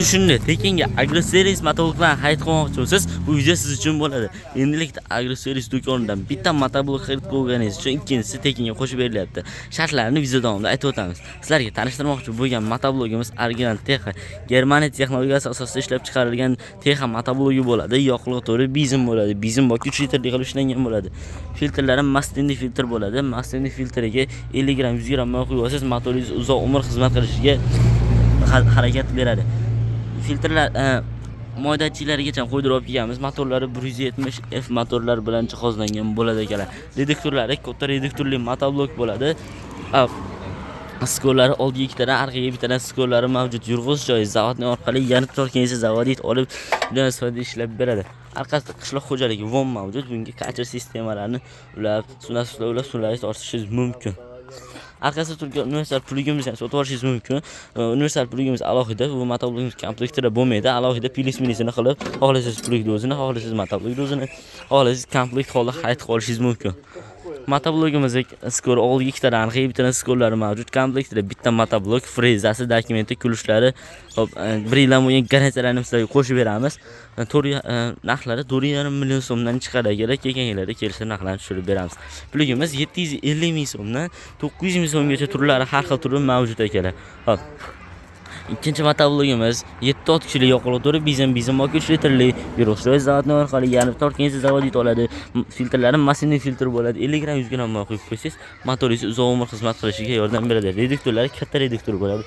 Shunday tekinga agroservis motobloklarni xarid qilmoqchi bo'lsangiz, bu video siz uchun bo'ladi. Endilikda agroservis do'konidan bitta motoblok xarid qilganingiz uchun ikkinchisi tekinga qo'shib berilyapti. Shartlarini video davomida aytib o'tamiz. Sizlarga tanishtirmoqchi bo'lgan motoblogimiz original Texa Germaniya texnologiyasi asosida ishlab chiqarilgan Texa motoblogi bo'ladi. Yoqilg'i to'ri bizm bo'ladi. Bizm boki 3 litrli qilib ishlangan bo'ladi. Filtrlari Mastindi filtr bo'ladi. Mastindi filtriga 50 gram 100 gram moy quyib olsangiz, motoringiz uzoq umr xizmat qilishiga harakat beradi. Filtrlar moydachiklarigacha qo'ydirib olib kelganmiz. Motorlari 170 F motorlar bilan jihozlangan bo'ladi ekanlar. Reduktorlari katta reduktorli motoblok bo'ladi. Skorlari oldiga ikkitadan, orqaga bittadan skorlari mavjud. Yurg'ish joyi zavodning orqali yanib tortganingizda zavodit olib sifatida ishlab beradi. Orqasida qishloq xo'jaligi von mavjud. Bunga kachir sistemalarini ulab, sunavlar tortishingiz mumkin. Arkasida turgan universal pligimizni sotib olishingiz mumkin. Universal pligimiz alohida, bu motoblogimiz komplektida bo'lmaydi. Alohida pilis minisini qilib, xohlasangiz plig dozini, xohlasangiz motoblog dozini, xohlasangiz komplekt holda xarid qilib olishingiz mumkin. Motoblogimizda skor oldiga ikkitadan, orqaga bittadan skorlari mavjud. Komplektida bitta motoblok, frezasi, dokumenti, kulishlari, bir yildan bo'lgan garantiyalarni sizlarga qo'shib beramiz. Narxlari 4,5 million so'mdan chiqadi. Agar kelganinglarda kelsa narxlarni tushirib beramiz. Pligimiz 750 ming so'mdan 900 ming so'mgacha turlari har xil turi mavjud ekanlar. Hop. Ikkinchi motoblogimiz 7 kishilik yoqilg'i to'ri bizm boki 3 litrli yurg'ish zavodning orqali yanib tortganingizda zavodit oladi. Filtrlari Mastindi filtr bo'ladi. 50 gram 100 gram moy quyib qo'ysangiz, motoringiz uzoq umr xizmat qilishiga yordam beradi. Reduktorlari katta reduktor bo'ladi.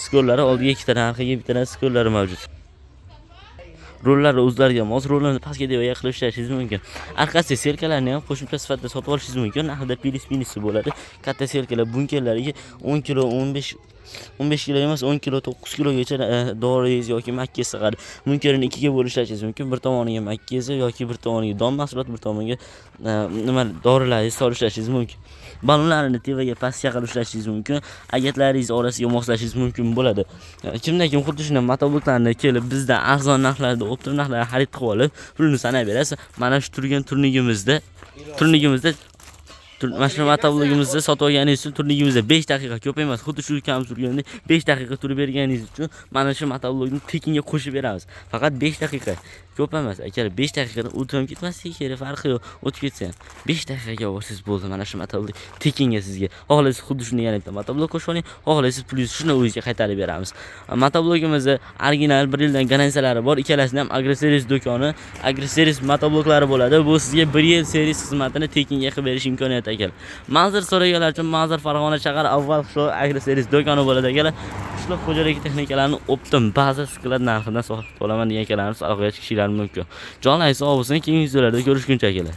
Skorlari oldiga ikkitadan, orqaga bittadan skorlari mavjud. Rollari o'zlariga mos, rollarni pastga devoya qilib ishlashingiz mumkin. Orqasida serkalarni ham qo'shimcha sifatida sotib olishingiz mumkin. Narxida pilis minisi bo'ladi. Katta serkalar bunkerlariga 10 kilo 15 kilo emas 10 kilo 9 kilogacha doringiz yoki makka sig'adi. Bunkerini ikkiga bo'lib ishlashingiz mumkin. Bir tomoniga makka yoki bir tomoniga don mahsulot, bir tomoniga dorilarni solishlashingiz mumkin. Balonlarini tevaga pastga qilib ishlashingiz mumkin. Agatlaringiz orasiga moslashingiz mumkin bo'ladi. Kimdan kim xuddi shunday motobloklarni kelib bizdan arzon narxlarda, optim narxlarda xarid qilib olib, pulni sanab berasiz. Mana shu turgan turnigimizda mana shu motoblogimizda sotib olganingiz uchun turnigimizda 5 daqiqa ko'p emas, xuddi shu kam turganda 5 daqiqa turib berganingiz uchun mana shu motoblogni tekinga qo'shib beramiz. Faqat 5 daqiqa. Ko'p emas. Agar 5 daqiqada o'tib ketmasligi kerak, farqi yo'q. O'tib ketsa ham 5 daqiqaga olsangiz bo'ldi. Mana shu motoblog tekinga sizga. Xohlasangiz xuddi shuni yana bitta motoblog qo'shib oling, xohlasangiz plyus shuni o'zingizga qaytarib beramiz. Motoblogimizda original 1 yildan garantiyalari bor. Ikkalasini ham agroservis do'koni, agroservis motobloklari bo'ladi. Bu sizga 1 yil servis xizmatini tekinga qilib berish imkoniyati ekan. Manzur so'raganlar uchun Manzur Farg'ona shahar avval qishloq agroservis do'koni bo'ladi ekan. Qishloq xo'jaligi texnikalarini optim baza sklad narxidan sotib olaman degan ekanlarimiz aloqaga chiqishingiz mumkin. Jonlar sog' bo'lsin, keyingi videolarda ko'rishguncha akalar.